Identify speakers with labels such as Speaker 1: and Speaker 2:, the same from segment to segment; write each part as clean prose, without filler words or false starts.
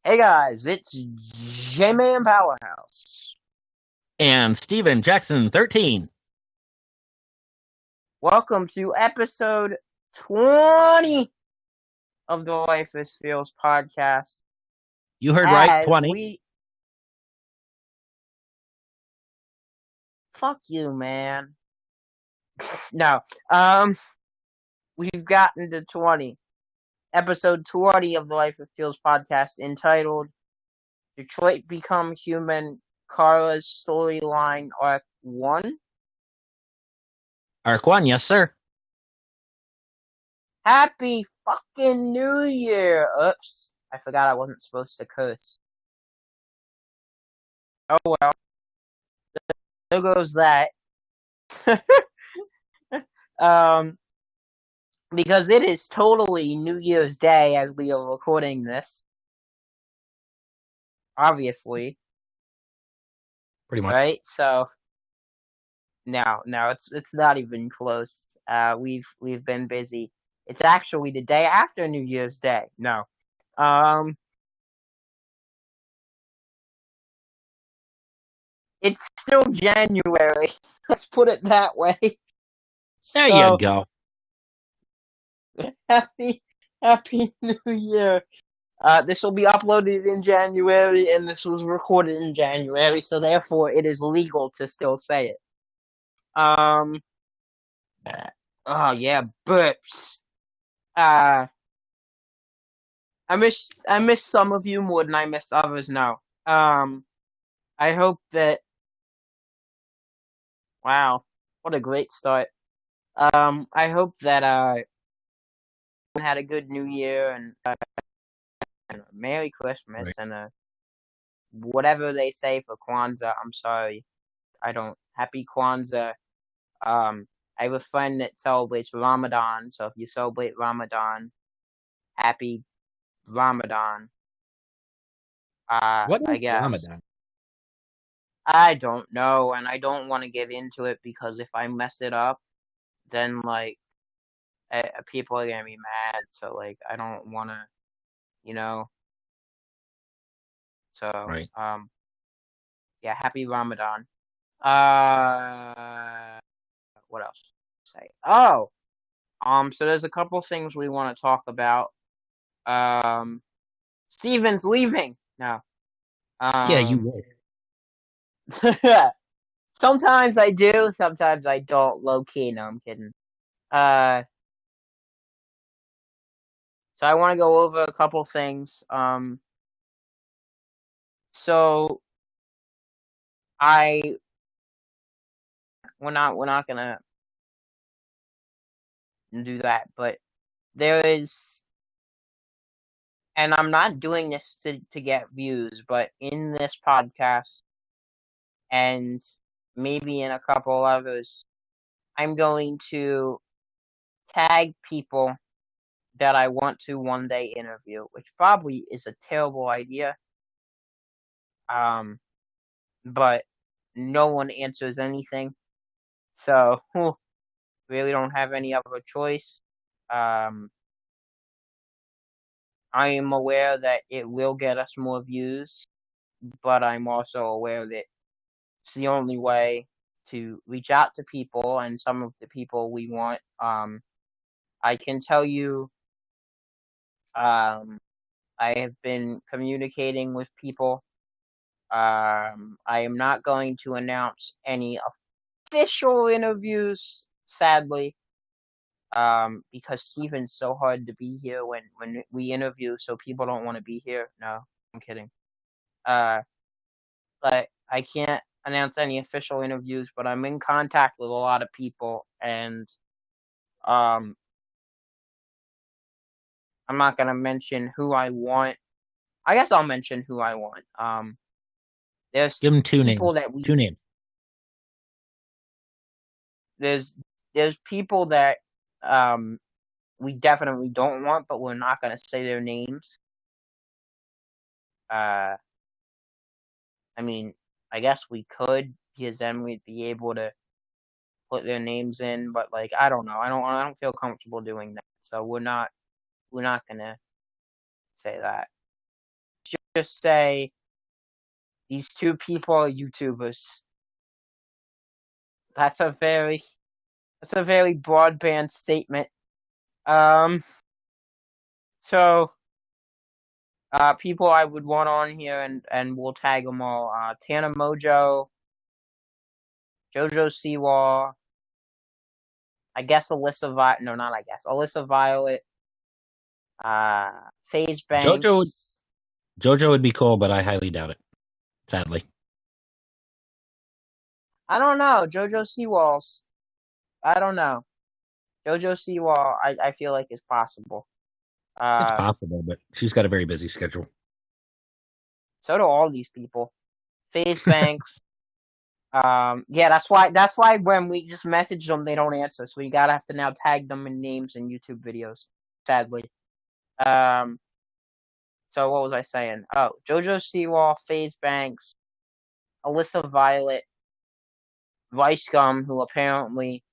Speaker 1: Hey guys, it's J-Man Powerhouse.
Speaker 2: And Steven Jackson 13.
Speaker 1: Welcome to episode 20 of the Life is Feels podcast.
Speaker 2: You heard right,
Speaker 1: As
Speaker 2: 20.
Speaker 1: we fuck you, man. No, we've gotten to 20. Episode 20 of the Life is Feels podcast entitled Detroit Become Human, Carla's Storyline Arc 1.
Speaker 2: Arc 1, yes, sir.
Speaker 1: Happy fucking New Year! Oops, I forgot I wasn't supposed to curse. Oh well, there goes that. um, because it is totally New Year's Day as we are recording this. Obviously,
Speaker 2: Pretty much.
Speaker 1: right? So no, it's not even close. We've been busy. It's actually the day after New Year's Day. No, um, it's still January. Let's put it that way.
Speaker 2: There you
Speaker 1: So
Speaker 2: go.
Speaker 1: happy New Year. This will be uploaded in January, and this was recorded in January, so therefore it is legal to still say it. Um, oh yeah, burps. Uh, I miss some of you more than I miss others now. I hope that. Wow, what a great start. I hope that had a good New Year and a Merry Christmas
Speaker 2: Right.
Speaker 1: and a whatever they say for Kwanzaa. I'm sorry, I don't. Happy Kwanzaa. I have a friend that celebrates Ramadan, so if you celebrate Ramadan, happy Ramadan.
Speaker 2: What
Speaker 1: I
Speaker 2: is
Speaker 1: guess.
Speaker 2: Ramadan?
Speaker 1: I don't know, and I don't want to get into it because if I mess it up, then like people are gonna be mad. So like I don't want to, you know. So
Speaker 2: Right.
Speaker 1: yeah, happy Ramadan. Uh, what else? Say oh, so there's a couple things we want to talk about. Um, Steven's leaving now.
Speaker 2: Yeah, you
Speaker 1: Um,
Speaker 2: would.
Speaker 1: sometimes I do, sometimes I don't. Low key, no, I'm kidding. Uh, so I want to go over a couple things. So I we're not gonna do that, but there is, and I'm not doing this to get views, but in this podcast and maybe in a couple others, I'm going to tag people that I want to one day interview, which probably is a terrible idea. Um, but no one answers anything, so really don't have any other choice. Um, I am aware that it will get us more views, but I'm also aware that it's the only way to reach out to people and some of the people we want. I can tell you, um, I have been communicating with people. I am not going to announce any official interviews, sadly, because Steven's so hard to be here when we interview, so people don't want to be here. No, I'm kidding. Uh, but I can't announce any official interviews, but I'm in contact with a lot of people, and um, I'm not gonna mention who I want. I guess I'll mention who I want. There's
Speaker 2: Give him two names.
Speaker 1: people that we
Speaker 2: Two names.
Speaker 1: there's there's people that um we definitely don't want, but we're not gonna say their names. Uh, I mean, I guess we could because then we'd be able to put their names in, but like I don't know. I don't feel comfortable doing that. So we're not gonna say that. just say these two people are YouTubers. That's a very broadband statement. So people I would want on here, and we'll tag them all. Tana Mojo, JoJo Siwa, I guess Alyssa Violet. No, not I guess. Alyssa Violet. FaZe Banks.
Speaker 2: JoJo would be cool, but I highly doubt it. Sadly.
Speaker 1: I don't know. JoJo Siwalls. I don't know. JoJo Siwa, I feel like is possible.
Speaker 2: It's possible, but she's got a very busy schedule.
Speaker 1: So do all these people. FaZe Banks. Yeah, that's why when we just message them, they don't answer. So we gotta have to now tag them in names and YouTube videos. Sadly. So what was I saying? Oh, JoJo Siwa, FaZe Banks, Alyssa Violet, Vice Gum, who apparently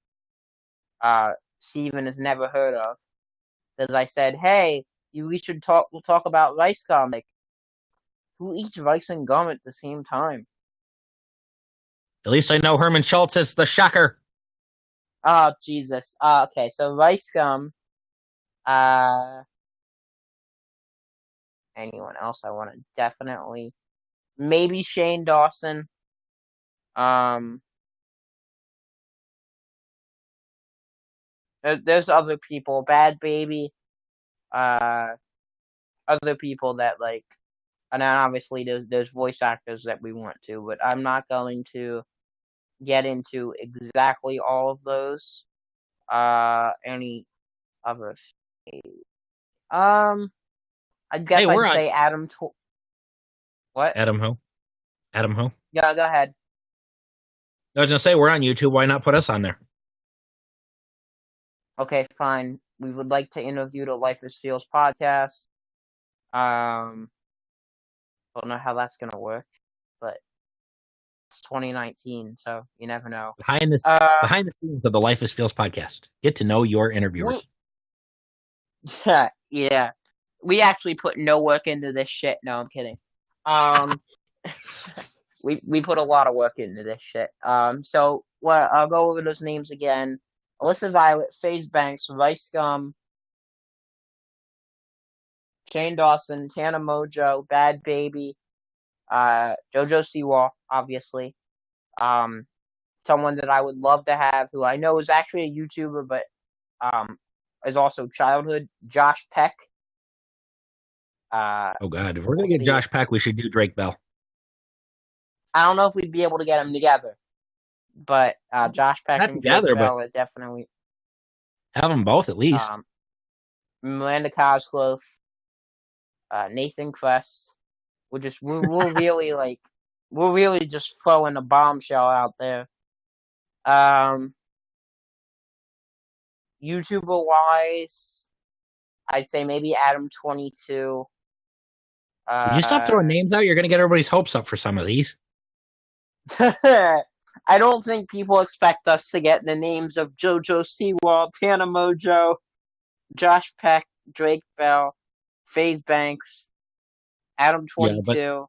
Speaker 1: Steven has never heard of. Because I said, hey, we'll talk about Vice Gum. Like, who eats Vice and gum at the same time?
Speaker 2: At least I know Herman Schultz is the shocker.
Speaker 1: Oh, Jesus. Okay, so Vice Gum. Anyone else I want to definitely... Maybe Shane Dawson. There's other people. Bad Baby. Other people that, like... And then obviously there's voice actors that we want to, but I'm not going to get into exactly all of those. Any others? I guess I'd say Adam. What?
Speaker 2: Adam Ho? Adam Ho?
Speaker 1: Yeah, go ahead.
Speaker 2: I was gonna say we're on YouTube. Why not put us on there?
Speaker 1: Okay, fine. We would like to interview the Life is Feels podcast. Don't know how that's gonna work, but it's 2019, so you never know.
Speaker 2: Behind the scenes of the Life is Feels podcast, get to know your interviewers.
Speaker 1: Yeah. We actually put no work into this shit. No, I'm kidding. We put a lot of work into this shit. So I'll go over those names again. Alyssa Violet, FaZe Banks, Vice Gum, Shane Dawson, Tana Mojo, Bad Baby, JoJo Siwa, obviously. Someone that I would love to have, who I know is actually a YouTuber, but is also childhood, Josh Peck.
Speaker 2: Oh God! If we're gonna get Josh Peck, we should do Drake Bell.
Speaker 1: I don't know if we'd be able to get them together, but Josh Peck and Drake Bell are definitely
Speaker 2: have them both at least.
Speaker 1: Miranda Cosgrove, Nathan Kress. We're really just throwing a bombshell out there. YouTuber wise, I'd say maybe Adam22.
Speaker 2: You stop throwing names out, you're going to get everybody's hopes up for some of these.
Speaker 1: I don't think people expect us to get the names of JoJo Siwa, Tana Mojo, Josh Peck, Drake Bell, FaZe Banks, Adam22.
Speaker 2: Yeah,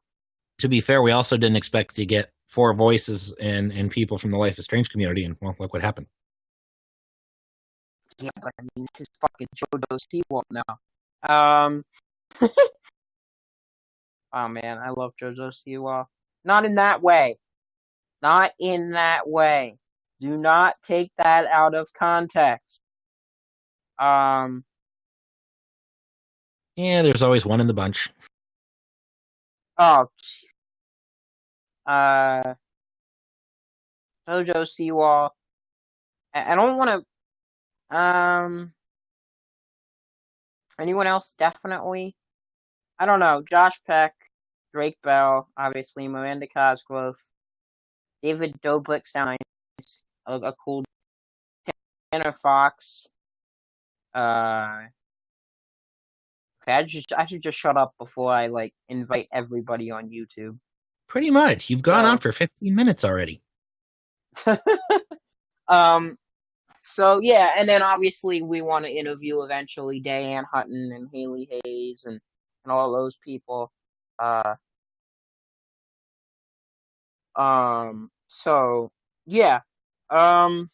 Speaker 2: to be fair, we also didn't expect to get 4 voices and people from the Life is Strange community, and well, look what happened.
Speaker 1: Yeah, but I mean, this is fucking JoJo Siwa now. Oh man, I love JoJo Siwa. Not in that way. Not in that way. Do not take that out of context.
Speaker 2: Yeah, there's always one in the bunch.
Speaker 1: Oh, JoJo Siwa. I don't want to. Anyone else? Definitely. I don't know. Josh Peck, Drake Bell, obviously Miranda Cosgrove, David Dobrik sounds nice. A cool Tanner Fox. Okay, I should just shut up before I invite everybody on YouTube.
Speaker 2: Pretty much. You've gone on for 15 minutes already.
Speaker 1: So yeah, and then obviously we want to interview eventually Diane Hutton and Haley Hayes and all those people. Uh, so yeah. Um,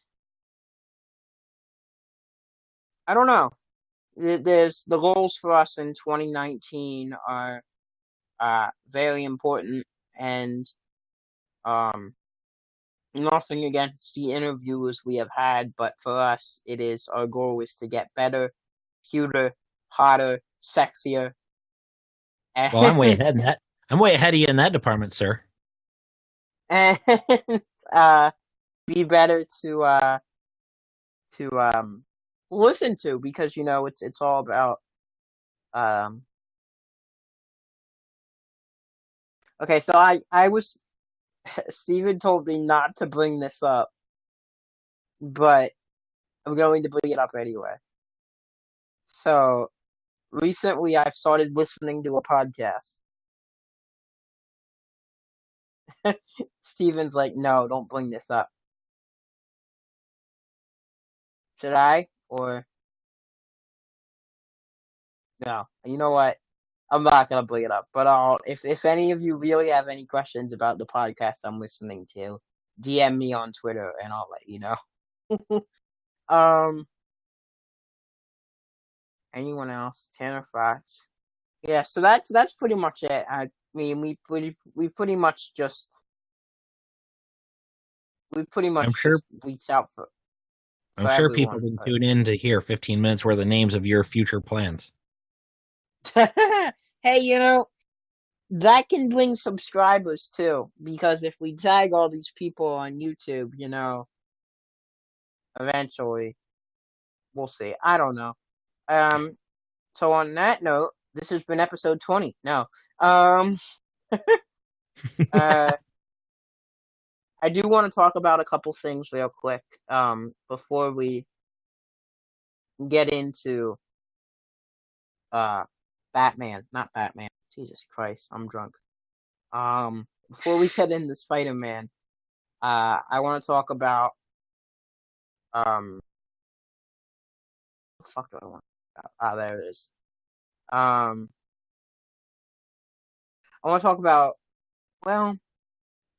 Speaker 1: I don't know. There's the goals for us in 2019 are very important, and um, nothing against the interviewers we have had, but for us, it is our goal is to get better, cuter, hotter, sexier,
Speaker 2: Well, I'm way
Speaker 1: and
Speaker 2: ahead in that. I'm way ahead of you in that department, sir.
Speaker 1: and uh, be better to listen to, because it's all about um. Okay, so I was Steven told me not to bring this up, but I'm going to bring it up anyway. So recently, I've started listening to a podcast. Steven's like, no, don't bring this up. Should I? Or no? You know what? I'm not gonna bring it up. But if any of you really have any questions about the podcast I'm listening to, DM me on Twitter and I'll let you know. um, anyone else? Tanner Fox. Yeah, so that's pretty much it. I mean, we pretty much just
Speaker 2: I'm sure.
Speaker 1: just reached out
Speaker 2: I'm
Speaker 1: for
Speaker 2: sure people
Speaker 1: everyone.
Speaker 2: didn't tune in to hear 15 minutes worth of names of your future plans.
Speaker 1: Hey, that can bring subscribers too, because if we tag all these people on YouTube, eventually we'll see. I don't know. Um, so on that note, this has been episode 20. No, um, uh, I do want to talk about a couple things real quick. Before we get into uh, Batman, not Batman. Jesus Christ, I'm drunk. Before we get into Spider-Man, I want to talk about what the fuck do I want? There it is. Um, I want to talk about, well,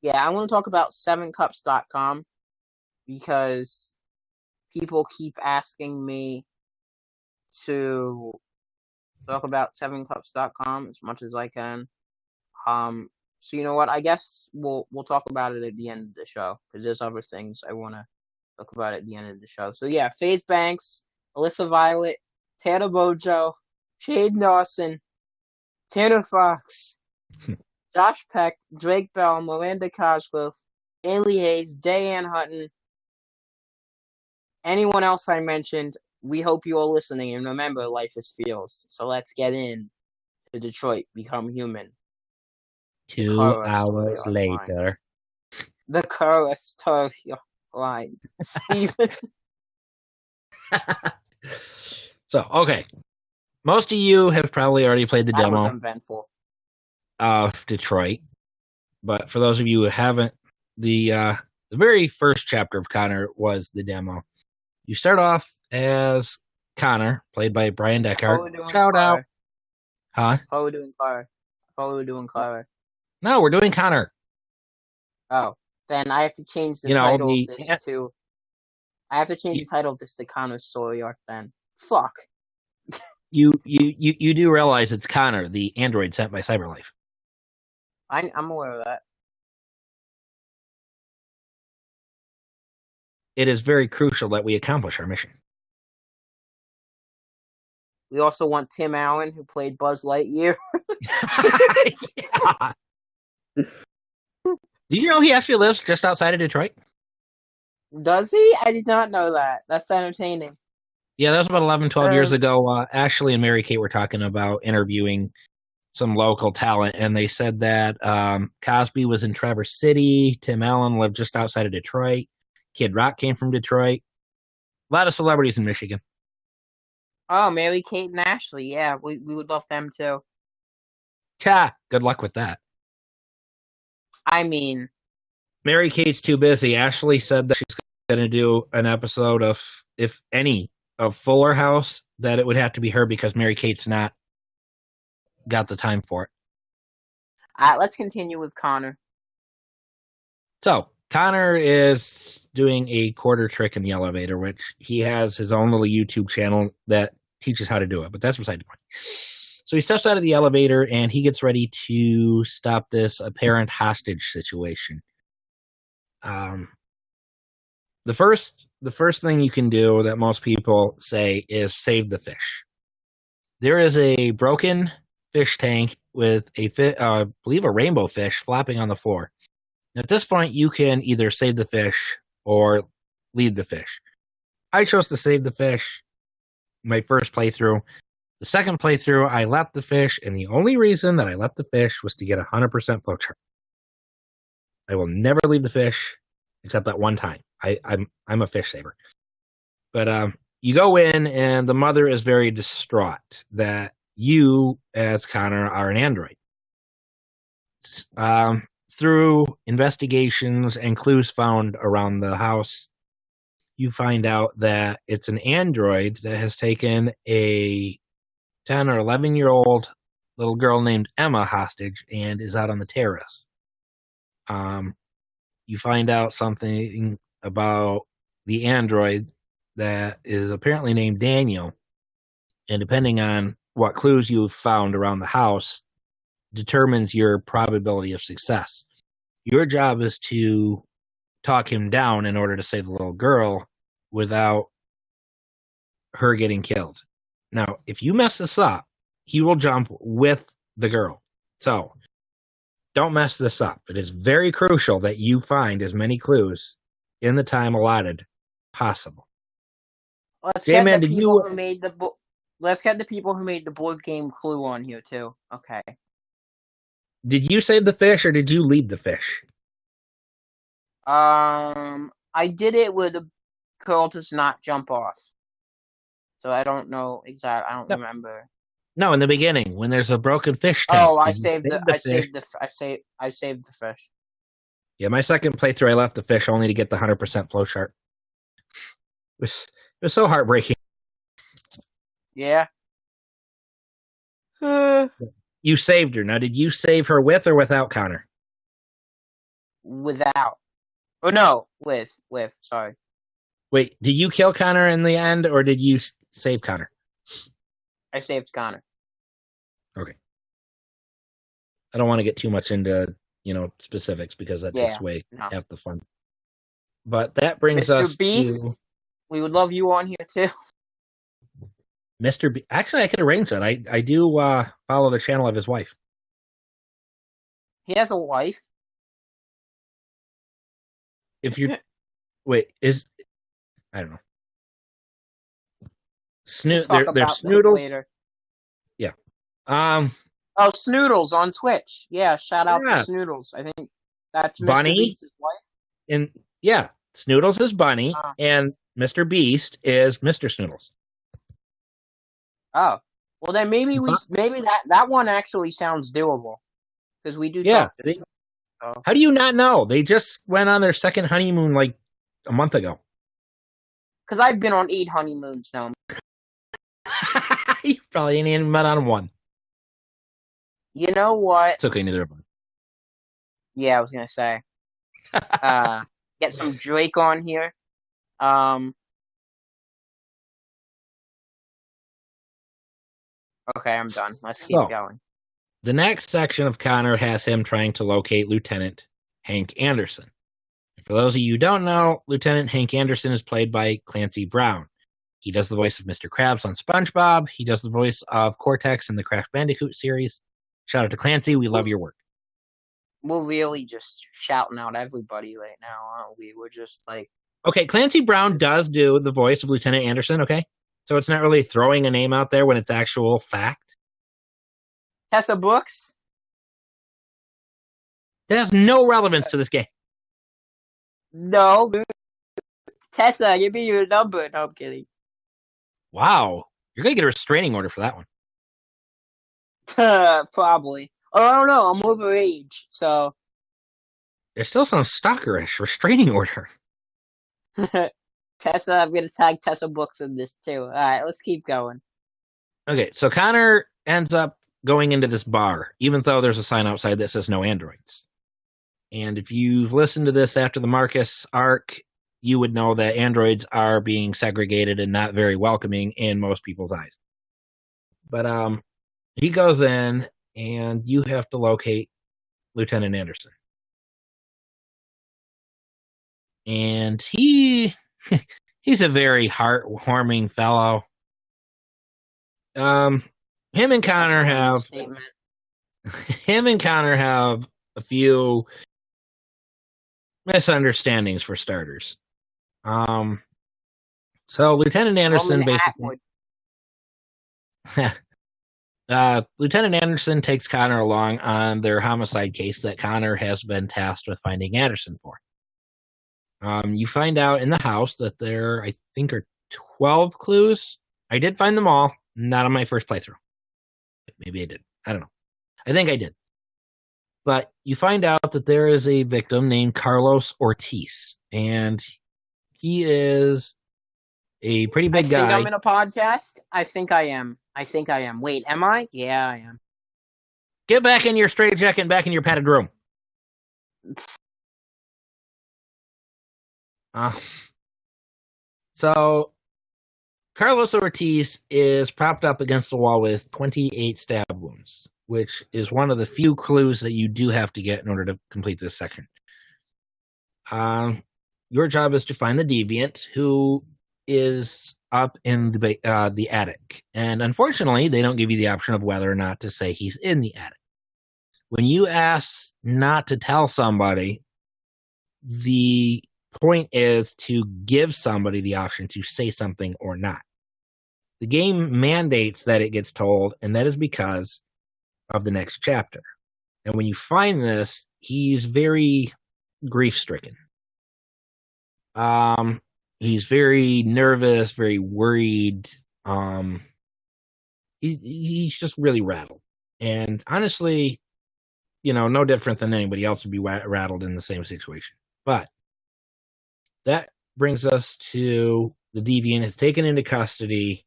Speaker 1: yeah, I want to talk about 7cups.com, because people keep asking me to talk about 7cups.com as much as I can. So you know what? I guess we'll talk about it at the end of the show, because there's other things I want to talk about at the end of the show. So yeah, FaZe Banks, Alyssa Violet, Tanner Bojo, Shade Dawson, Tanner Fox, Josh Peck, Drake Bell, Miranda Cosgrove, Haley Hayes, Diane Hutton, anyone else I mentioned. We hope you are listening, and remember, life is feels. So let's get in to Detroit, Become Human.
Speaker 2: 2 hours later.
Speaker 1: The Chorus storyline. Steven.
Speaker 2: So, okay. Most of you have probably already played the
Speaker 1: That was
Speaker 2: demo
Speaker 1: uneventful.
Speaker 2: of Detroit. But for those of you who haven't, the very first chapter of Connor was the demo. You start off as Connor, played by Brian Deckard. Shout out. Huh?
Speaker 1: I thought we were doing Clara.
Speaker 2: No, we're doing Connor.
Speaker 1: Oh, then I have to change the title of this
Speaker 2: Yeah.
Speaker 1: to. I have to change the title of this to Connor's story arc. Then fuck.
Speaker 2: You do realize it's Connor, the android sent by CyberLife.
Speaker 1: I'm aware of that.
Speaker 2: It is very crucial that we accomplish our mission.
Speaker 1: We also want Tim Allen, who played Buzz Lightyear.
Speaker 2: Yeah. Did you know he actually lives just outside of Detroit?
Speaker 1: Does he? I did not know that. That's entertaining.
Speaker 2: Yeah, that was about 11, 12 years ago. Ashley and Mary Kate were talking about interviewing some local talent, and they said that Cosby was in Traverse City, Tim Allen lived just outside of Detroit, Kid Rock came from Detroit. A lot of celebrities in Michigan.
Speaker 1: Oh, Mary Kate and Ashley. Yeah, we would love them too.
Speaker 2: Good luck with that.
Speaker 1: I mean,
Speaker 2: Mary Kate's too busy. Ashley said that she's going to do an episode of, if any, of Fuller House, that it would have to be her because Mary Kate's not got the time for it.
Speaker 1: Let's continue with Connor.
Speaker 2: So Connor is doing a quarter trick in the elevator, which he has his own little YouTube channel that teaches how to do it, but that's beside the point. So he steps out of the elevator and he gets ready to stop this apparent hostage situation. The first thing you can do that most people say is save the fish. There is a broken fish tank with I believe a rainbow fish flopping on the floor. At this point, you can either save the fish or leave the fish. I chose to save the fish my first playthrough. The second playthrough, I left the fish, and the only reason that I left the fish was to get 100% flowchart. I will never leave the fish, except that one time. I'm a fish saver. But you go in, and the mother is very distraught that you, as Connor, are an android. Through investigations and clues found around the house, you find out that it's an android that has taken a 10 or 11-year-old little girl named Emma hostage and is out on the terrace. You find out something about the android that is apparently named Daniel, and depending on what clues you've found around the house determines your probability of success. Your job is to talk him down in order to save the little girl without her getting killed. Now, if you mess this up, he will jump with the girl. So, don't mess this up. It is very crucial that you find as many clues in the time allotted possible.
Speaker 1: Let's get the people who made the Let's get the people who made the board game Clue on here too. Okay.
Speaker 2: Did you save the fish or did you leave the fish?
Speaker 1: I did it with the girl does not jump off. So I don't know exactly. I don't remember.
Speaker 2: No, in the beginning when there's a broken fish tank.
Speaker 1: Oh, I saved the fish.
Speaker 2: Yeah, my second playthrough, I left the fish only to get the 100% flowchart. It was so heartbreaking.
Speaker 1: Yeah.
Speaker 2: You saved her. Now, did you save her with or without Connor?
Speaker 1: Without. Oh, no. With. Sorry.
Speaker 2: Wait, did you kill Connor in the end, or did you save Connor?
Speaker 1: I saved Connor.
Speaker 2: Okay. I don't want to get too much into, specifics because that takes away half the fun. But that brings
Speaker 1: Mr.
Speaker 2: us
Speaker 1: Beast,
Speaker 2: to...
Speaker 1: we would love you on here, too.
Speaker 2: Mr. Beast. Actually, I could arrange that. I do follow the channel of his wife.
Speaker 1: He has a wife?
Speaker 2: If you... Wait, I don't know. They're Snoodles.
Speaker 1: Later.
Speaker 2: Yeah.
Speaker 1: Oh, Snoodles on Twitch. Yeah, shout out to Snoodles. I think that's
Speaker 2: Bunny,
Speaker 1: Mr. Beast's wife.
Speaker 2: Snoodles is Bunny, and Mr. Beast is Mr. Snoodles.
Speaker 1: Oh, well then maybe that one actually sounds doable because we do.
Speaker 2: Yeah. See? How do you not know? They just went on their second honeymoon like a month ago.
Speaker 1: Because I've been on 8 honeymoons now.
Speaker 2: You probably ain't even been on one.
Speaker 1: You know what?
Speaker 2: It's okay, neither of them.
Speaker 1: Yeah, I was gonna say. Get some Drake on here. Okay, I'm done. Let's keep going.
Speaker 2: The next section of Connor has him trying to locate Lieutenant Hank Anderson. For those of you who don't know, Lieutenant Hank Anderson is played by Clancy Brown. He does the voice of Mr. Krabs on SpongeBob. He does the voice of Cortex in the Crash Bandicoot series. Shout out to Clancy. We love your work.
Speaker 1: We're really just shouting out everybody right now, aren't we? We're just like...
Speaker 2: Okay, Clancy Brown does do the voice of Lieutenant Anderson, okay? So it's not really throwing a name out there when it's actual fact.
Speaker 1: Tessa Brooks?
Speaker 2: That has no relevance to this game.
Speaker 1: No. Tessa, give me your number. No, I'm kidding.
Speaker 2: Wow. You're going to get a restraining order for that one.
Speaker 1: Probably. Oh, I don't know. I'm overage, so...
Speaker 2: There's still some stalkerish restraining order.
Speaker 1: Tessa, I'm going to tag Tessa Brooks in this, too. Alright, let's keep going.
Speaker 2: Okay, so Connor ends up going into this bar, even though there's a sign outside that says no androids. And if you've listened to this after the Marcus arc, you would know that androids are being segregated and not very welcoming in most people's eyes. But he goes in, and you have to locate Lieutenant Anderson. And he's a very heartwarming fellow. Him and Connor have a few misunderstandings for starters. So Lieutenant Anderson basically Lieutenant Anderson takes Connor along on their homicide case that Connor has been tasked with finding Anderson for. You find out in the house that there, I think, are 12 clues. I did find them all, not on my first playthrough. Maybe I did. I don't know. I think I did. But you find out that there is a victim named Carlos Ortiz, and he is a pretty big guy.
Speaker 1: I think I'm in a podcast. I think I am. Wait, am I? Yeah, I am.
Speaker 2: Get back in your straitjacket and back in your padded room. So, Carlos Ortiz is propped up against the wall with 28 stab wounds, which is one of the few clues that you do have to get in order to complete this section. Your job is to find the deviant, who is up in the attic. And unfortunately, they don't give you the option of whether or not to say he's in the attic. When you ask not to tell somebody, the point is to give somebody the option to say something or not. The game mandates that it gets told, and that is because of the next chapter. And when you find this, he's very grief-stricken. He's very nervous, very worried. He's just really rattled. And honestly, no different than anybody else would be rattled in the same situation. But that brings us to the deviant is taken into custody.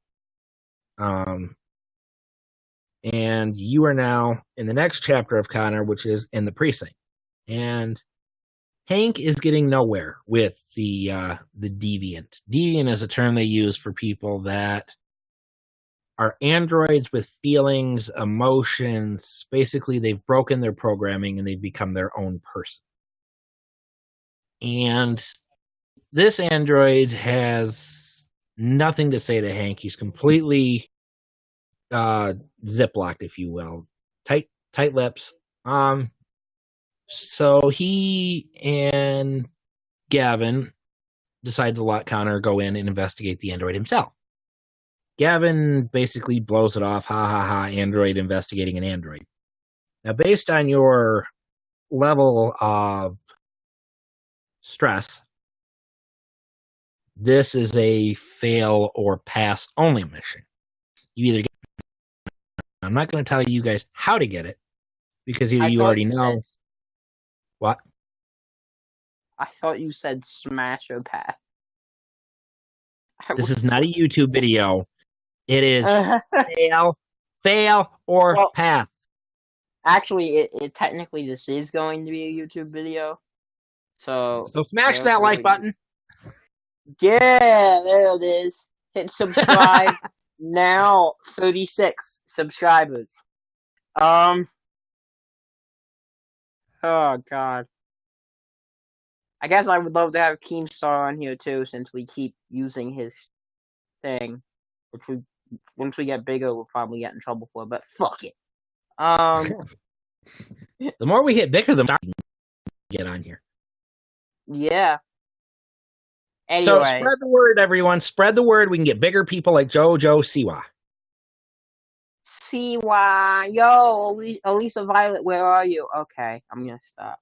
Speaker 2: And you are now in the next chapter of Connor, which is in the precinct. And Hank is getting nowhere with the deviant. Deviant is a term they use for people that are androids with feelings, emotions. Basically, they've broken their programming and they've become their own person. And this android has nothing to say to Hank. He's completely ziplocked, if you will. Tight lips. So he and Gavin decide to let Connor go in and investigate the android himself. Gavin basically blows it off. Ha ha ha, android investigating an android. Now, based on your level of stress, this is a fail or pass only mission. You either get I'm not going to tell you guys how to get it, because either you already know. What?
Speaker 1: I thought you said smash or pass.
Speaker 2: This is not a YouTube video. It is fail or pass.
Speaker 1: Actually, it technically this is going to be a YouTube video. So
Speaker 2: smash that like button.
Speaker 1: Yeah, there it is. Hit subscribe now. 36 subscribers. Oh God. I guess I would love to have Keemstar on here too, since we keep using his thing, which once we get bigger, we'll probably get in trouble for. But fuck it.
Speaker 2: The more we get bigger, the more we can get on here.
Speaker 1: Yeah. Anyway.
Speaker 2: So spread the word, everyone. Spread the word. We can get bigger people like JoJo Siwa.
Speaker 1: Siwa. Yo, Elisa Violet, where are you? Okay, I'm going to stop.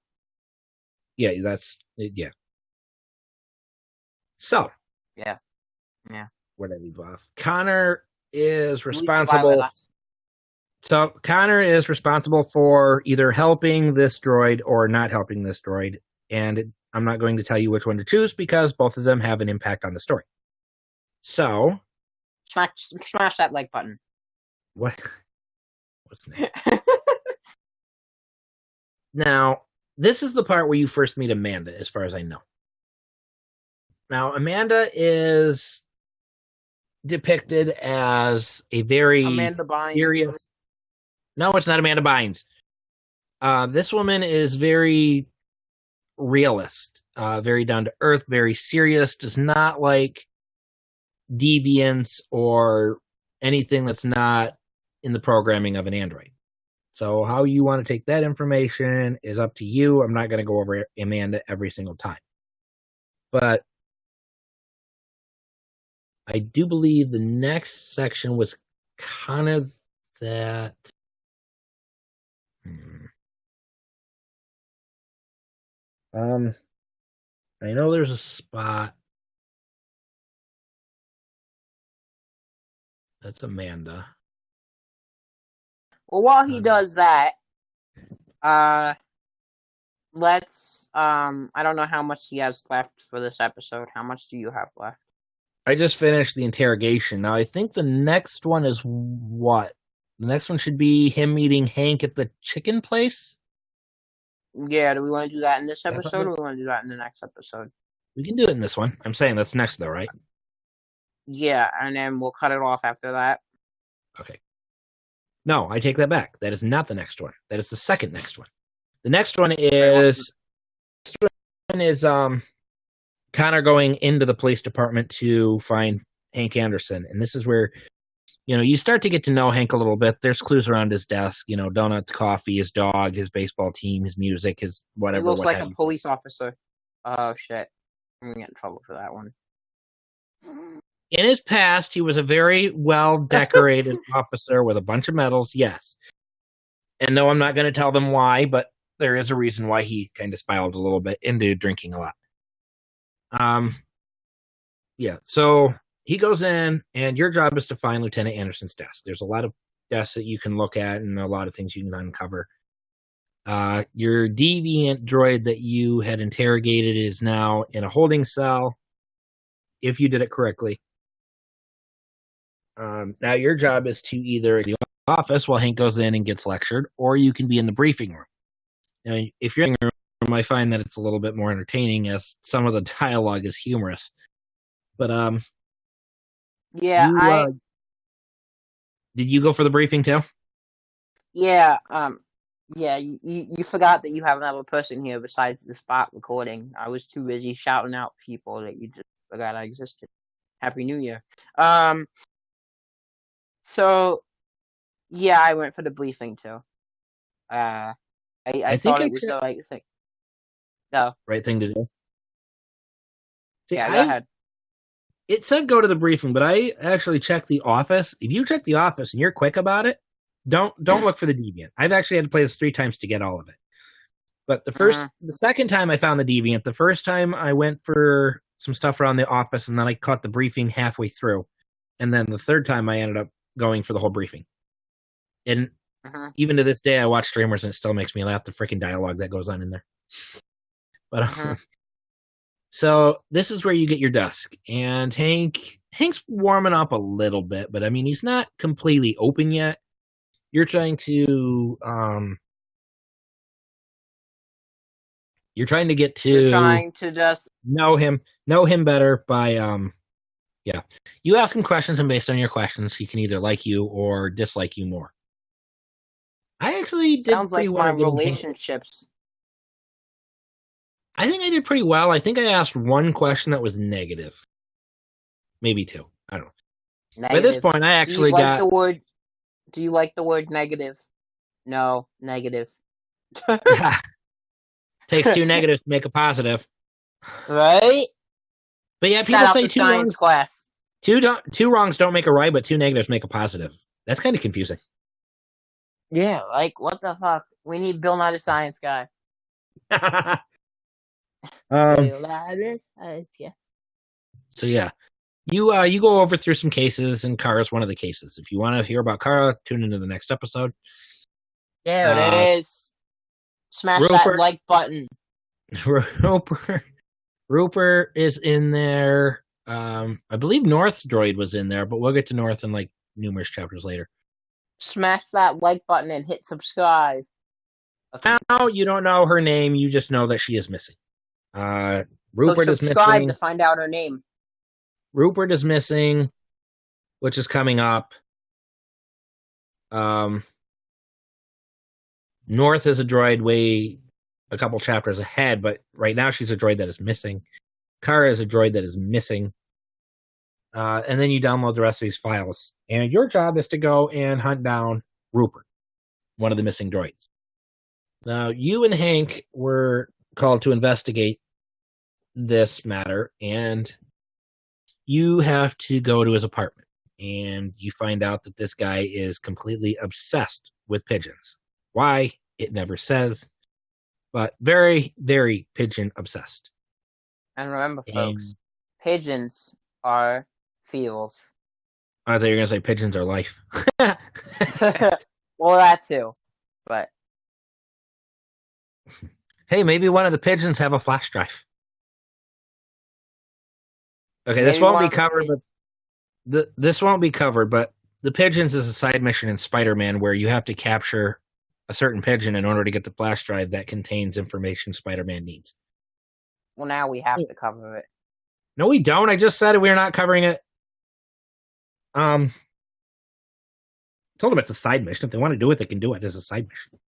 Speaker 2: Yeah, that's... Yeah. So.
Speaker 1: Yeah.
Speaker 2: Where did I leave off? Connor is responsible... So Connor is responsible for either helping this droid or not helping this droid. And I'm not going to tell you which one to choose because both of them have an impact on the story. So...
Speaker 1: Smash that like button.
Speaker 2: What? What's next? Now, this is the part where you first meet Amanda, as far as I know. Now, Amanda is depicted as a very
Speaker 1: Amanda Bynes.
Speaker 2: serious. No, it's not Amanda Bynes. This woman is very realist, very down to earth, very serious, does not like deviance or anything that's not in the programming of an android. So how you want to take that information is up to you. I'm not going to go over Amanda every single time. But I do believe the next section was kind of that. I know there's a spot. That's Amanda.
Speaker 1: Well, while he does that, let's, I don't know how much he has left for this episode. How much do you have left?
Speaker 2: I just finished the interrogation. Now, I think the next one is what? The next one should be him meeting Hank at the chicken place?
Speaker 1: Yeah, do we want to do that in this episode, or do we want to do that in the next episode?
Speaker 2: We can do it in this one. I'm saying that's next, though, right?
Speaker 1: Yeah, and then we'll cut it off after that.
Speaker 2: Okay. No, I take that back. That is not the next one. That is the second next one. The next one is Connor going into the police department to find Hank Anderson. And this is where, you start to get to know Hank a little bit. There's clues around his desk, donuts, coffee, his dog, his baseball team, his music, his whatever.
Speaker 1: He looks like a police officer. Oh, shit. I'm going to get in trouble for that one.
Speaker 2: In his past, he was a very well-decorated officer with a bunch of medals, yes. And no, I'm not going to tell them why, but there is a reason why he kind of spiraled a little bit into drinking a lot. Yeah, so he goes in, and your job is to find Lieutenant Anderson's desk. There's a lot of desks that you can look at and a lot of things you can uncover. Your deviant droid that you had interrogated is now in a holding cell, if you did it correctly. Now your job is to either the office while Hank goes in and gets lectured, or you can be in the briefing room. Now, if you're in the room, I find that it's a little bit more entertaining as some of the dialogue is humorous. But
Speaker 1: yeah,
Speaker 2: did you go for the briefing too?
Speaker 1: Yeah, yeah. You forgot that you have another person here besides the spot recording. I was too busy shouting out people that you just forgot I existed. Happy New Year. So, yeah, I went for the briefing too. I thought it was the right thing. No.
Speaker 2: Right thing to do. See,
Speaker 1: yeah, go ahead.
Speaker 2: It said go to the briefing, but I actually checked the office. If you check the office and you're quick about it, don't look for the deviant. I've actually had to play this 3 times to get all of it. But the second time I found the deviant, the first time I went for some stuff around the office, and then I caught the briefing halfway through. And then the third time I ended up going for the whole briefing. And even to this day, I watch streamers and it still makes me laugh, the freaking dialogue that goes on in there. But so this is where you get your desk. And Hank's warming up a little bit, but I mean, he's not completely open yet. You're trying to get to
Speaker 1: You're trying to just
Speaker 2: know him better by yeah. You ask him questions, and based on your questions, he can either like you or dislike you more. I actually did
Speaker 1: sounds
Speaker 2: pretty
Speaker 1: like
Speaker 2: well.
Speaker 1: My relationships.
Speaker 2: I think I did pretty well. I think I asked one question that was negative. Maybe 2. I don't know. Negative. By this point, I actually got...
Speaker 1: Do you like the word negative? No, negative.
Speaker 2: Takes 2 negatives to make a positive.
Speaker 1: Right?
Speaker 2: But yeah, people say 2 wrongs. Class. 2 wrongs don't make a right, but 2 negatives make a positive. That's kind of confusing.
Speaker 1: Yeah, like, what the fuck? We need Bill Nye the Science Guy. Bill Nye the Science Guy. So
Speaker 2: yeah, you go over through some cases, and Kara's one of the cases. If you want to hear about Kara, tune into the next episode.
Speaker 1: There it is. Smash that like button.
Speaker 2: Rupert is in there. I believe North's droid was in there, but we'll get to North in like numerous chapters later.
Speaker 1: Smash that like button and hit subscribe. Okay.
Speaker 2: Now you don't know her name, you just know that she is missing.
Speaker 1: So
Speaker 2: Rupert is
Speaker 1: subscribe
Speaker 2: missing.
Speaker 1: to find out her name.
Speaker 2: Rupert is missing, which is coming up. North is a droid way a couple chapters ahead, but right now she's a droid that is missing. Kara is a droid that is missing. And then you download the rest of these files. And your job is to go and hunt down Rupert, one of the missing droids. Now, you and Hank were called to investigate this matter, and you have to go to his apartment. And you find out that this guy is completely obsessed with pigeons. Why? It never says, but very, very pigeon obsessed.
Speaker 1: And remember, folks, pigeons are feels.
Speaker 2: I thought you were going to say pigeons are life.
Speaker 1: Well, that too. But
Speaker 2: hey, maybe one of the pigeons have a flash drive. Okay, this won't be covered, but this won't be covered, but the pigeons is a side mission in Spider-Man where you have to capture a certain pigeon in order to get the flash drive that contains information Spider-Man needs.
Speaker 1: Well, now we have to cover it.
Speaker 2: No, we don't. I just said we're not covering it. Told them it's a side mission. If they want to do it, they can do it as a side mission.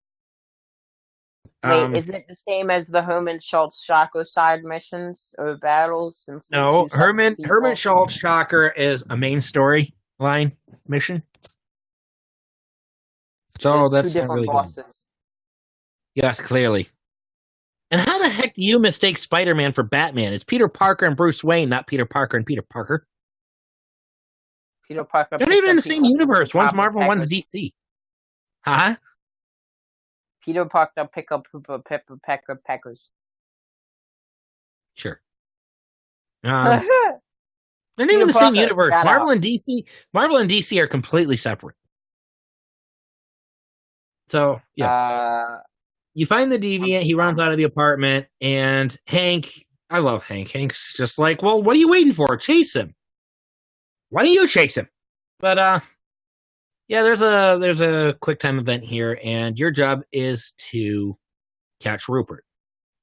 Speaker 1: Wait, is it the same as the Herman Schultz Shocker side missions or battles?
Speaker 2: No, Herman Schultz Shocker is a main story line mission. So that's
Speaker 1: two different
Speaker 2: really
Speaker 1: bosses.
Speaker 2: Good. Yes, clearly. And how the heck do you mistake Spider-Man for Batman? It's Peter Parker and Bruce Wayne, not Peter Parker and Peter Parker.
Speaker 1: Peter Parker.
Speaker 2: They're not even in the same universe. One's Marvel, one's DC. Huh?
Speaker 1: Peter Parker pick up peckers.
Speaker 2: Sure. They're not even in the same universe. Marvel and DC are completely separate. So, yeah. You find the deviant, he runs out of the apartment, and Hank, I love Hank. Hank's just like, well, what are you waiting for? Chase him. Why don't you chase him? But, yeah, there's a quick time event here, and your job is to catch Rupert.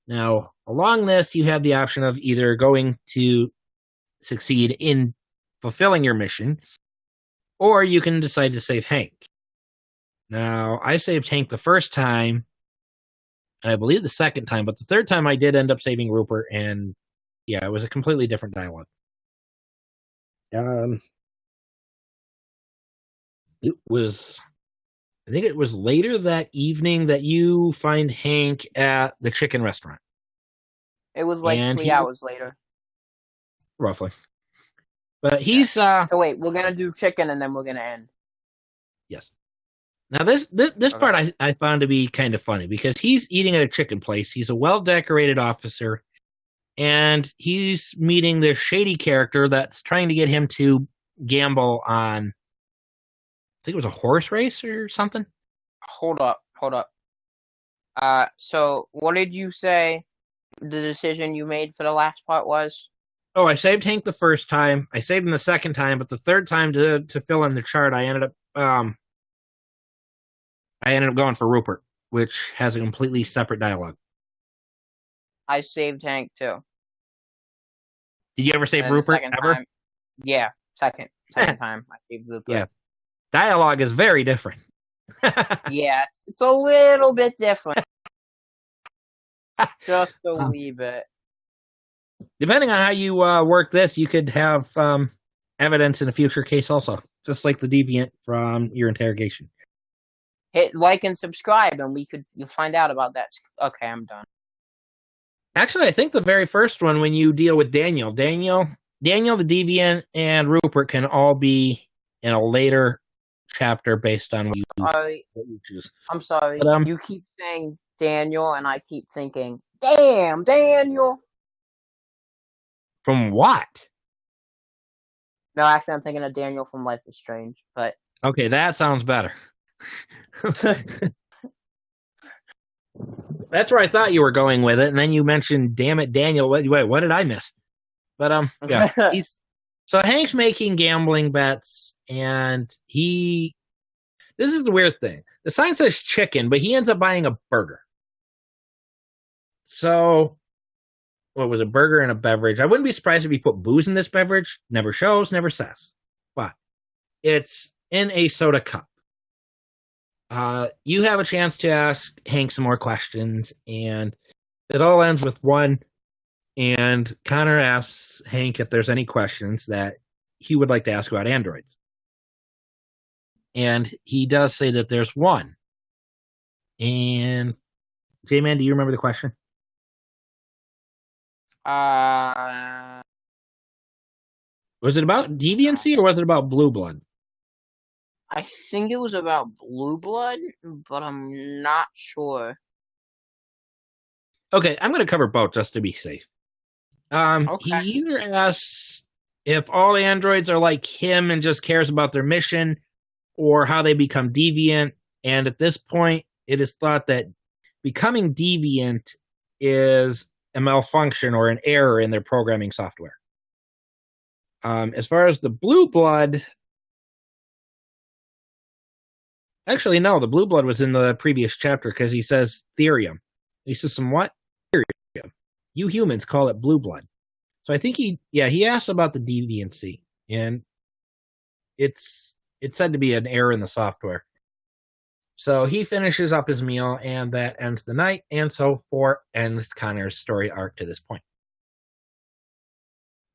Speaker 2: Now, along this, you have the option of either going to succeed in fulfilling your mission, or you can decide to save Hank. Now, I saved Hank the first time, and I believe the second time, but the third time I did end up saving Rupert, and yeah, it was a completely different dialogue. I think it was later that evening that you find Hank at the chicken restaurant.
Speaker 1: It was like 3 hours later.
Speaker 2: Roughly. But he's... So
Speaker 1: wait, we're going to do chicken and then we're going to end.
Speaker 2: Yes. Now, this part I found to be kind of funny because he's eating at a chicken place. He's a well-decorated officer, and he's meeting this shady character that's trying to get him to gamble on, I think it was a horse race or something.
Speaker 1: Hold up. So what did you say the decision you made for the last part was?
Speaker 2: Oh, I saved Hank the first time. I saved him the second time, but the third time to fill in the chart, I ended up going for Rupert, which has a completely separate dialogue.
Speaker 1: I saved Hank too.
Speaker 2: Did you ever save Rupert ever?
Speaker 1: Time, yeah, second time I saved Rupert.
Speaker 2: Yeah, dialogue is very different.
Speaker 1: Yeah, it's a little bit different. Just a wee bit.
Speaker 2: Depending on how you work this, you could have evidence in a future case also, just like the deviant from your interrogation.
Speaker 1: Hit like and subscribe, and you'll find out about that. Okay, I'm done.
Speaker 2: Actually, I think the very first one, when you deal with Daniel, the deviant, and Rupert can all be in a later chapter based on what you choose.
Speaker 1: I'm sorry. But, you keep saying Daniel, and I keep thinking, damn, Daniel.
Speaker 2: From what?
Speaker 1: No, actually, I'm thinking of Daniel from Life is Strange. But
Speaker 2: okay, that sounds better. That's where I thought you were going with it, and then you mentioned, damn it, Daniel. Wait, what did I miss? But yeah, so Hank's making gambling bets, and This is the weird thing. The sign says chicken, but he ends up buying a burger. So, what was a burger and a beverage? I wouldn't be surprised if he put booze in this beverage. Never shows, never says. But it's in a soda cup. You have a chance to ask Hank some more questions, and it all ends with one. And Connor asks Hank if there's any questions that he would like to ask about androids. And he does say that there's one. And J-Man, do you remember the question? Was it about deviancy or was it about blue blood?
Speaker 1: I think it was about blue blood, but I'm not sure.
Speaker 2: Okay, I'm going to cover both just to be safe.
Speaker 1: Okay.
Speaker 2: He either asks if all androids are like him and just cares about their mission, or how they become deviant. And at this point, it is thought that becoming deviant is a malfunction or an error in their programming software. As far as the blue blood, actually, no, the blue blood was in the previous chapter because he says therium. He says some what? Therium. You humans call it blue blood. So I think he asked about the deviancy, and it's said to be an error in the software. So he finishes up his meal, and that ends the night, and so forth ends Connor's story arc to this point.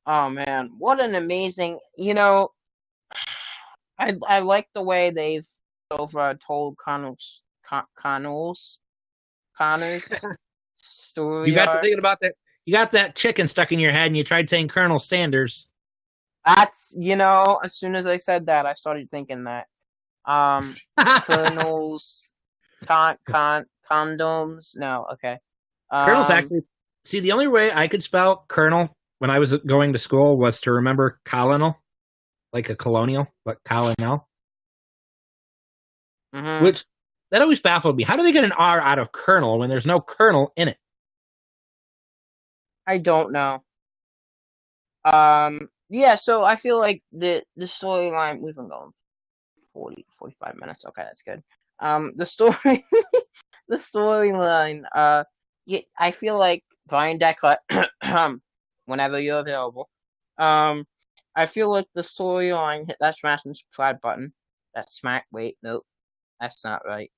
Speaker 1: Oh man, what an amazing! I like the way they've so far told Connor's story.
Speaker 2: You got to thinking about that. You got that chicken stuck in your head, and you tried saying Colonel Sanders.
Speaker 1: That's as soon as I said that, I started thinking that. Colonels, condoms. No, okay.
Speaker 2: Colonel's actually the only way I could spell Colonel when I was going to school was to remember colonel, like a colonial, but colonel.
Speaker 1: Mm-hmm.
Speaker 2: Which that always baffled me. How do they get an R out of Colonel when there's no Colonel in it?
Speaker 1: I don't know. Yeah, so I feel like the storyline, we've been going 45 minutes. Okay, that's good. The story, the storyline. Yeah, I feel like Brian Deckler, whenever you're available. I feel like the storyline hit that smash and subscribe button. That smack. Wait, nope, that's not right.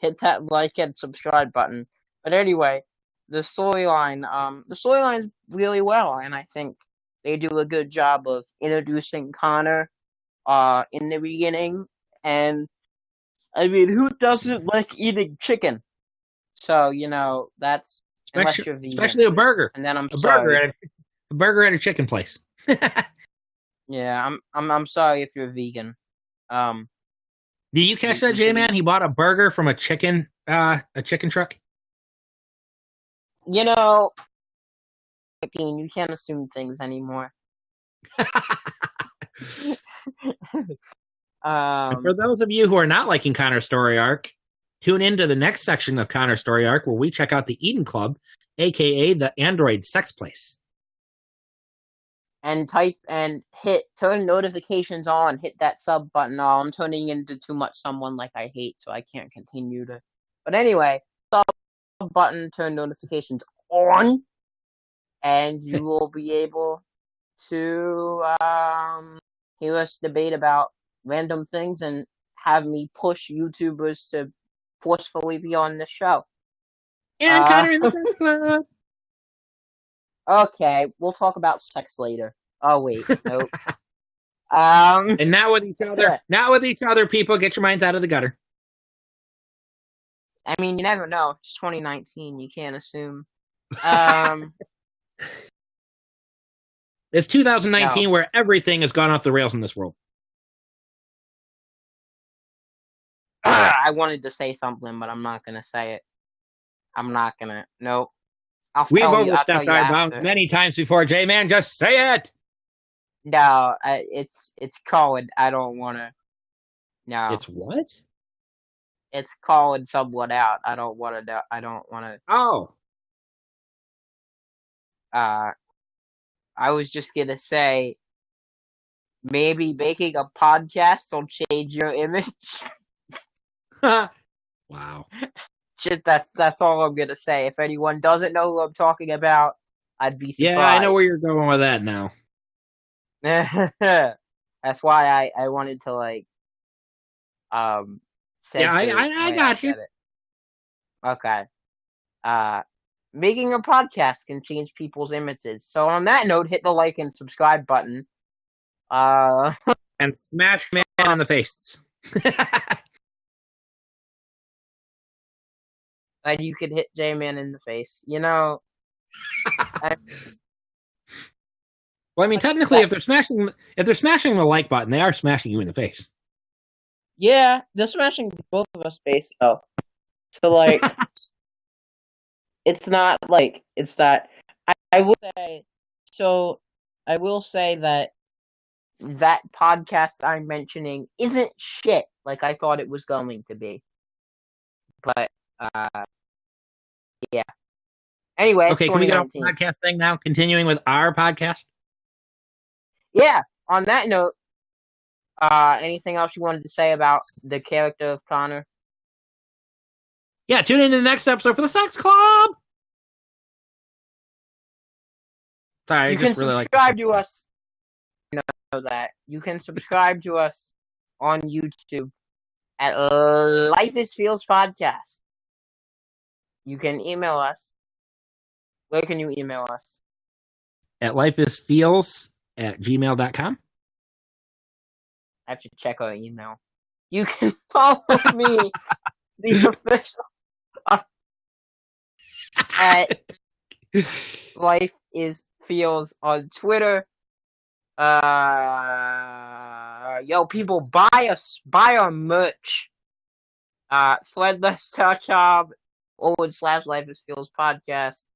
Speaker 1: Hit that like and subscribe button. But anyway, the storyline's really well, and I think they do a good job of introducing Connor in the beginning. And I mean, who doesn't like eating chicken? So that's unless you're vegan.
Speaker 2: Especially a burger.
Speaker 1: And then
Speaker 2: a burger at a chicken place.
Speaker 1: Yeah, I'm sorry if you're vegan.
Speaker 2: Did you catch that, J-Man? He bought a burger from a chicken truck.
Speaker 1: You can't assume things anymore.
Speaker 2: For those of you who are not liking Connor's story arc, tune into the next section of Connor's story arc where we check out the Eden Club, aka the Android Sex Place.
Speaker 1: And turn notifications on, hit that sub button. Oh, I'm turning into too much someone like I hate, so I can't continue to. But anyway, sub button, turn notifications on, and you will be able to hear us debate about random things and have me push YouTubers to forcefully be on the show.
Speaker 2: And Connor in the Sex Club.
Speaker 1: Okay, we'll talk about sex later. Oh wait, nope.
Speaker 2: And not with each other. Not with each other, people. Get your minds out of the gutter.
Speaker 1: I mean, you never know. It's 2019. You can't assume.
Speaker 2: It's 2019 where everything has gone off the rails in this world.
Speaker 1: I wanted to say something, but I'm not going to say it. I'm not going to. Nope.
Speaker 2: We've overstepped our bounds many times before, J-Man. Just say it.
Speaker 1: No, it's called. I don't want to. No.
Speaker 2: It's what?
Speaker 1: It's called somewhat out. I don't want to. I don't want to.
Speaker 2: Oh.
Speaker 1: I was just gonna say maybe making a podcast will change your image.
Speaker 2: Wow.
Speaker 1: Just that's all I'm gonna say. If anyone doesn't know who I'm talking about, I'd be surprised.
Speaker 2: Yeah, I know where you're going with that now.
Speaker 1: That's why I wanted to
Speaker 2: Yeah,
Speaker 1: censor
Speaker 2: I got you.
Speaker 1: it. Okay. Making a podcast can change people's images. So on that note, hit the like and subscribe button.
Speaker 2: And smash man in the face.
Speaker 1: And you could hit J-Man in the face. You know.
Speaker 2: Well, I mean, technically, if they're smashing the like button, they are smashing you in the face.
Speaker 1: Yeah, they're smashing both of us face though. So like, it's not like it's that. I will say. So I will say that podcast I'm mentioning isn't shit like I thought it was going to be. But yeah. Anyway,
Speaker 2: okay, can we get off the podcast thing now? Continuing with our podcast.
Speaker 1: Yeah. On that note, anything else you wanted to say about the character of Connor?
Speaker 2: Yeah, tune in to the next episode for the Sex Club. Sorry,
Speaker 1: you
Speaker 2: I just
Speaker 1: can
Speaker 2: really
Speaker 1: subscribe to us. You know that you can subscribe to us on YouTube at Life is Feels Podcast. You can email us. Where can you email us?
Speaker 2: At lifeisfeels@gmail.com.
Speaker 1: I have to check our email. You can follow me, the official, at Life is Feels on Twitter. Yo, people, buy our merch. Threadless.com/Life is Feels podcast.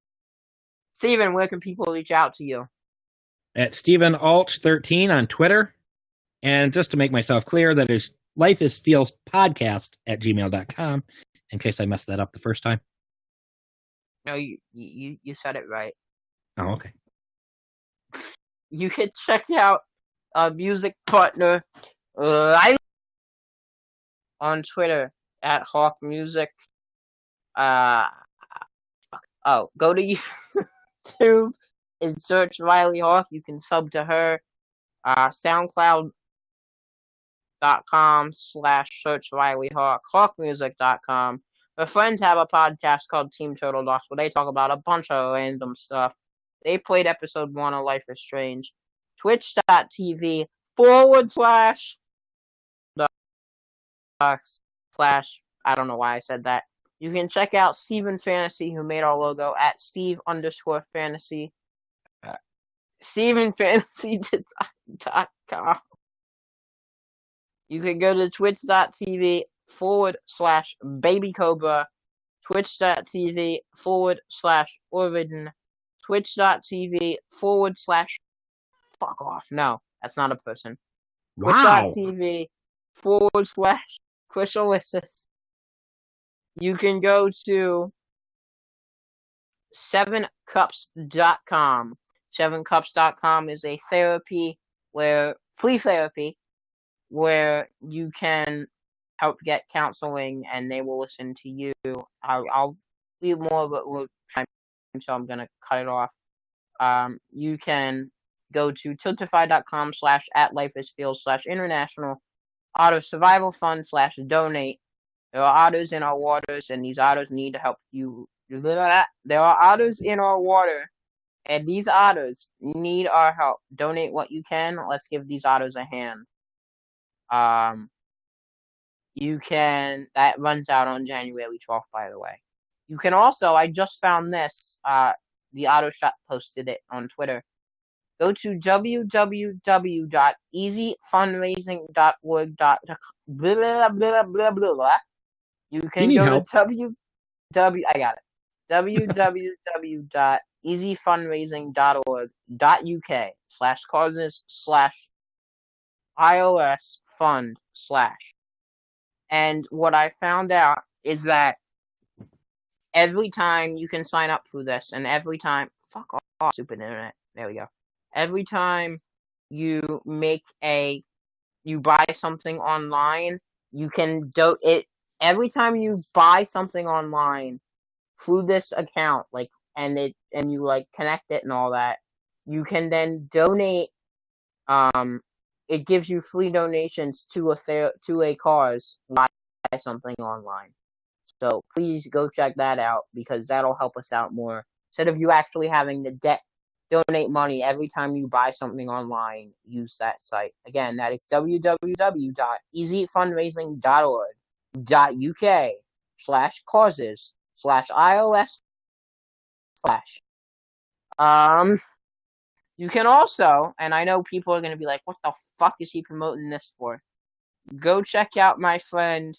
Speaker 1: Steven, where can people reach out to you?
Speaker 2: At Steven Alch13 on Twitter. And just to make myself clear, that is lifeisfeelspodcast@gmail.com, in case I messed that up the first time.
Speaker 1: No, you said it right.
Speaker 2: Oh, okay.
Speaker 1: You can check out our music partner on Twitter at Hawk Music. Go to YouTube and search Riley Hawk. You can sub to her. SoundCloud.com/search Riley Hawk. HawkMusic.com. Her friends have a podcast called Team Turtle Docs where they talk about a bunch of random stuff. They played episode 1 of Life is Strange. Twitch.tv / I don't know why I said that. You can check out Steven Fantasy, who made our logo, at Steve_Fantasy. StevenFantasy.com. You can go to twitch.tv /BabyCobra, twitch.tv /Orvidon, twitch.tv / fuck off. No, that's not a person.
Speaker 2: Wow.
Speaker 1: Twitch.tv /Chrysalysis. You can go to 7cups.com. 7cups.com is a free therapy where you can help get counseling and they will listen to you. I'll leave more, but we'll try, so I'm going to cut it off. You can go to tiltify.com /@lifeisfeels/international otter survival fund /donate. There are otters in our waters, and these otters need to help you. There are otters in our water, and these otters need our help. Donate what you can. Let's give these otters a hand. You can. That runs out on January 12th, by the way. You can also. I just found this. The Otter Shop posted it on Twitter. Go to www.easyfundraising.org. You can go to I got it. www.easyfundraising.org.uk/causes/iOS fund/. And what I found out is that every time you can sign up for this, and every time, fuck off, stupid internet. There we go. Every time you buy something online, you can every time you buy something online through this account, like, and you like connect it and all that, you can then donate. It gives you free donations to a cause when you buy something online. So please go check that out, because that'll help us out more. Instead of you actually having to donate money every time you buy something online, use that site. Again, that is www.easyfundraising.org.uk/causes/iOS/. You can also, and I know people are going to be like, what the fuck is he promoting this for? Go check out my friend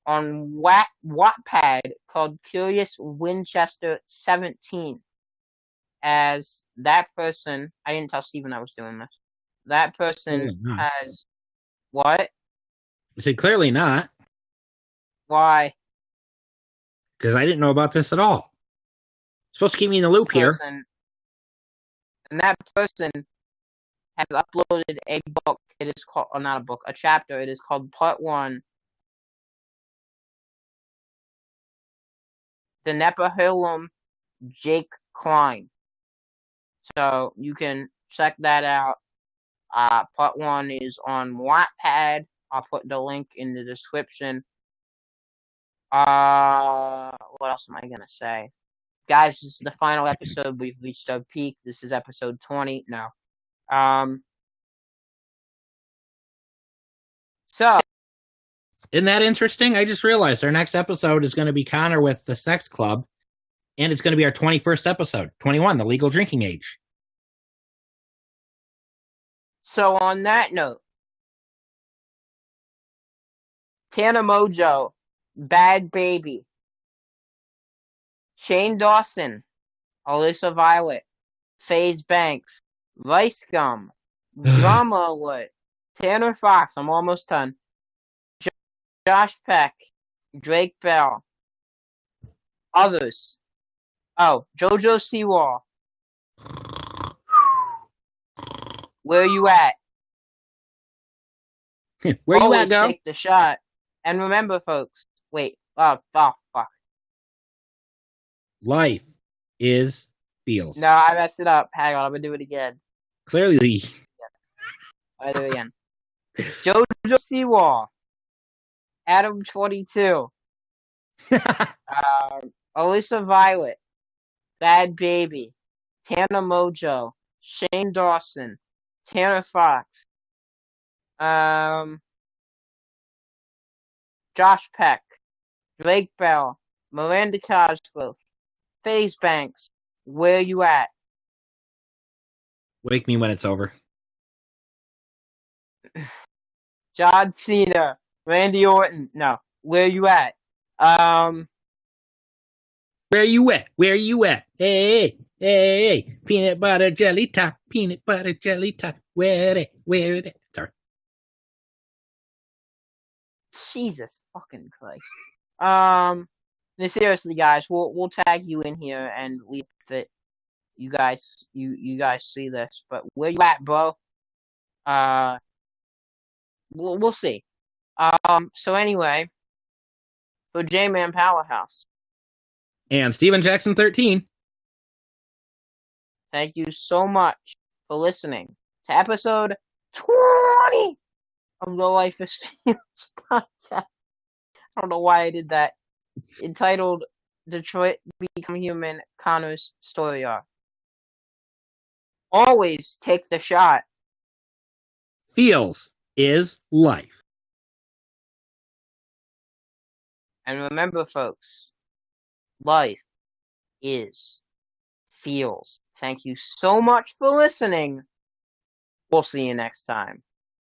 Speaker 1: on Wattpad called Curious Winchester 17. As that person, I didn't tell Steven I was doing this. That person has what?
Speaker 2: I said clearly not.
Speaker 1: Why?
Speaker 2: Because I didn't know about this at all. Supposed to keep me in the loop here.
Speaker 1: And that person has uploaded a book. It is called, or not a book, a chapter. It is called Part 1. The Nephilim Jake Klein. So you can check that out. Part 1 is on Wattpad. I'll put the link in the description. What else am I gonna say? Guys, this is the final episode. We've reached our peak. This is episode 20. No. So.
Speaker 2: Isn't that interesting? I just realized our next episode is going to be Connor with the Sex Club, and it's going to be our 21st episode, 21, the legal drinking age.
Speaker 1: So on that note, Tana Mojo, Bad Baby, Shane Dawson, Alyssa Violet, FaZe Banks, Vice Gum, Drama Alert, Tanner Fox, I'm almost done, Josh Peck, Drake Bell, others. Oh, JoJo Siwa. Where you at?
Speaker 2: Where you at, girl?
Speaker 1: Take the shot. And remember, folks, wait. Oh, fuck.
Speaker 2: Life is feels.
Speaker 1: No, I messed it up. Hang on, I'm gonna do it again.
Speaker 2: Clearly.
Speaker 1: I'll do it again. JoJo Siwa. Adam 22. Alyssa Violet. Bad Baby. Tana Mojo. Shane Dawson. Tanner Fox. Josh Peck. Drake Bell. Miranda Cosgrove. FaZe Banks. Where you at?
Speaker 2: Wake me when it's over.
Speaker 1: John Cena. Randy Orton. No. Where you at?
Speaker 2: Where you at? Where you at? Hey. Peanut butter jelly top. Peanut butter jelly top. Where it? Sorry.
Speaker 1: Jesus fucking Christ. Seriously, guys, we'll tag you in here, and we that you guys see this. But where you at, bro? We'll see. So anyway, for J-Man Powerhouse
Speaker 2: and Steven Jackson 13.
Speaker 1: Thank you so much for listening to episode 20 of the Life is Feels podcast. I don't know why I did that. Entitled Detroit Become Human, Connor's Story Arc. Always take the shot.
Speaker 2: Feels is life.
Speaker 1: And remember, folks, life is feels. Thank you so much for listening. We'll see you next time.